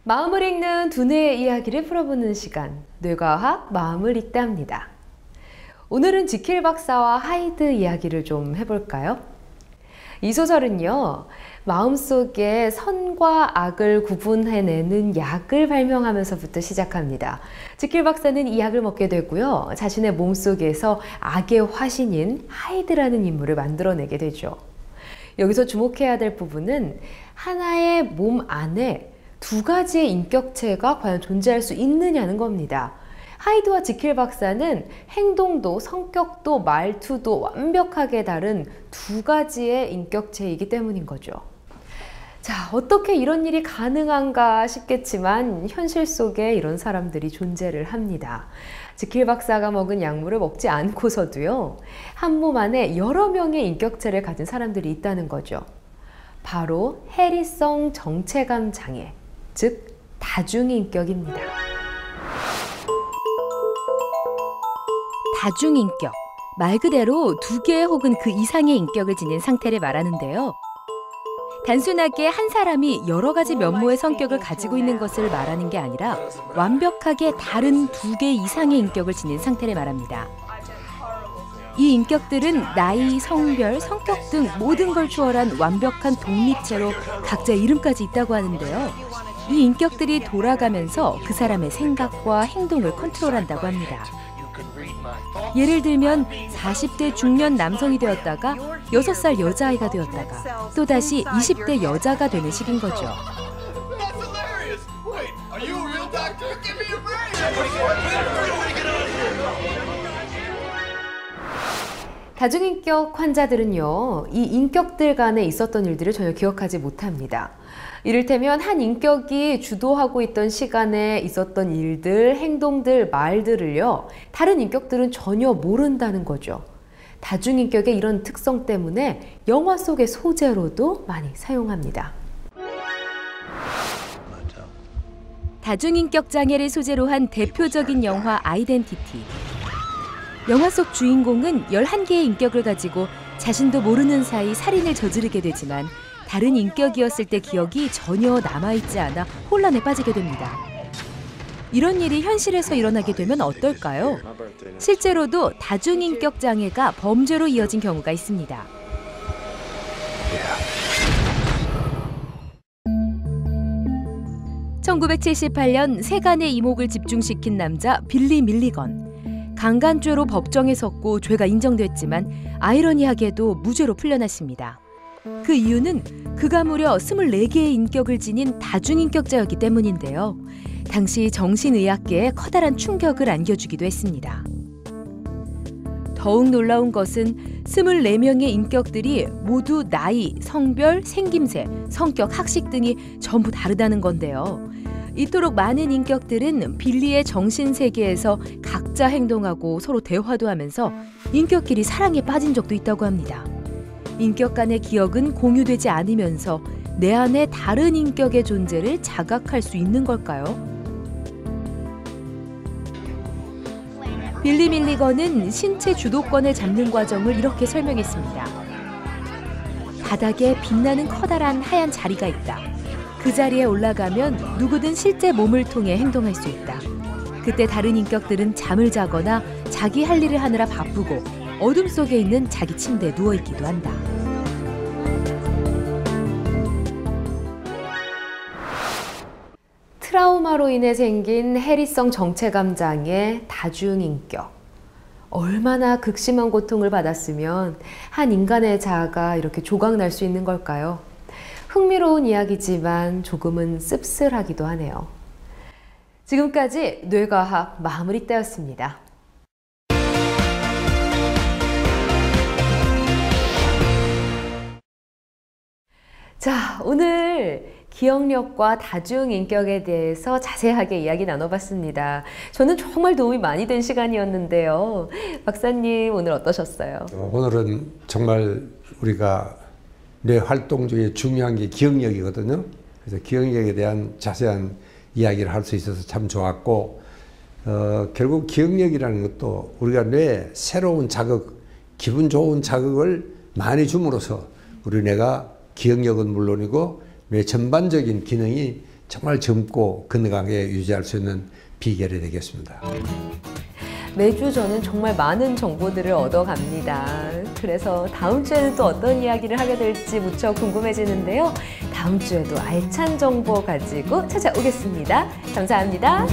마음을 읽는 두뇌의 이야기를 풀어보는 시간, 뇌과학 마음을 읽다입니다. 오늘은 지킬 박사와 하이드 이야기를 좀 해볼까요? 이 소설은요, 마음속에 선과 악을 구분해내는 약을 발명하면서부터 시작합니다. 지킬 박사는 이 약을 먹게 되고요, 자신의 몸속에서 악의 화신인 하이드라는 인물을 만들어내게 되죠. 여기서 주목해야 될 부분은 하나의 몸 안에 두 가지의 인격체가 과연 존재할 수 있느냐는 겁니다. 하이드와 지킬 박사는 행동도 성격도 말투도 완벽하게 다른 두 가지의 인격체이기 때문인 거죠. 자, 어떻게 이런 일이 가능한가 싶겠지만 현실 속에 이런 사람들이 존재를 합니다. 지킬 박사가 먹은 약물을 먹지 않고서도요, 한 몸 안에 여러 명의 인격체를 가진 사람들이 있다는 거죠. 바로 해리성 정체감 장애, 즉 다중인격입니다. 다중인격, 말 그대로 두 개 혹은 그 이상의 인격을 지닌 상태를 말하는데요. 단순하게 한 사람이 여러 가지 면모의 성격을 가지고 있는 것을 말하는 게 아니라 완벽하게 다른 두 개 이상의 인격을 지닌 상태를 말합니다. 이 인격들은 나이, 성별, 성격 등 모든 걸 초월한 완벽한 독립체로 각자 이름까지 있다고 하는데요. 이 인격들이 돌아가면서 그 사람의 생각과 행동을 컨트롤한다고 합니다. 예를 들면 40대 중년 남성이 되었다가 6살 여자아이가 되었다가 또다시 20대 여자가 되는 식인 거죠. 다중인격 환자들은요, 이 인격들 간에 있었던 일들을 전혀 기억하지 못합니다. 이를테면 한 인격이 주도하고 있던 시간에 있었던 일들, 행동들, 말들을요, 다른 인격들은 전혀 모른다는 거죠. 다중인격의 이런 특성 때문에 영화 속의 소재로도 많이 사용합니다. 다중인격 장애를 소재로 한 대표적인 영화 아이덴티티. 영화 속 주인공은 11개의 인격을 가지고 자신도 모르는 사이 살인을 저지르게 되지만 다른 인격이었을 때 기억이 전혀 남아있지 않아 혼란에 빠지게 됩니다. 이런 일이 현실에서 일어나게 되면 어떨까요? 실제로도 다중인격 장애가 범죄로 이어진 경우가 있습니다. (1978년) 세간의 이목을 집중시킨 남자 빌리 밀리건. 강간죄로 법정에 섰고 죄가 인정됐지만 아이러니하게도 무죄로 풀려났습니다. 그 이유는 그가 무려 24개의 인격을 지닌 다중인격자였기 때문인데요. 당시 정신의학계에 커다란 충격을 안겨주기도 했습니다. 더욱 놀라운 것은 24명의 인격들이 모두 나이, 성별, 생김새, 성격, 학식 등이 전부 다르다는 건데요. 이토록 많은 인격들은 빌리의 정신 세계에서 각자 행동하고 서로 대화도 하면서 인격끼리 사랑에 빠진 적도 있다고 합니다. 인격 간의 기억은 공유되지 않으면서 내 안에 다른 인격의 존재를 자각할 수 있는 걸까요? 빌리 밀리건은 신체 주도권을 잡는 과정을 이렇게 설명했습니다. 바닥에 빛나는 커다란 하얀 자리가 있다. 그 자리에 올라가면 누구든 실제 몸을 통해 행동할 수 있다. 그때 다른 인격들은 잠을 자거나 자기 할 일을 하느라 바쁘고 어둠 속에 있는 자기 침대에 누워있기도 한다. 트라우마로 인해 생긴 해리성 정체감 장애 다중인격. 얼마나 극심한 고통을 받았으면 한 인간의 자아가 이렇게 조각날 수 있는 걸까요? 흥미로운 이야기지만 조금은 씁쓸하기도 하네요. 지금까지 뇌과학 마무리 때였습니다. 자, 오늘 기억력과 다중인격에 대해서 자세하게 이야기 나눠봤습니다. 저는 정말 도움이 많이 된 시간이었는데요. 박사님, 오늘 어떠셨어요? 오늘은 정말 우리가 뇌 활동 중에 중요한 게 기억력이거든요. 그래서 기억력에 대한 자세한 이야기를 할 수 있어서 참 좋았고, 결국 기억력이라는 것도 우리가 뇌에 새로운 자극, 기분 좋은 자극을 많이 줌으로써 우리 뇌가 기억력은 물론이고 뇌 전반적인 기능이 정말 젊고 건강하게 유지할 수 있는 비결이 되겠습니다. 매주 저는 정말 많은 정보들을 얻어갑니다. 그래서 다음 주에는 또 어떤 이야기를 하게 될지 무척 궁금해지는데요. 다음 주에도 알찬 정보 가지고 찾아오겠습니다. 감사합니다.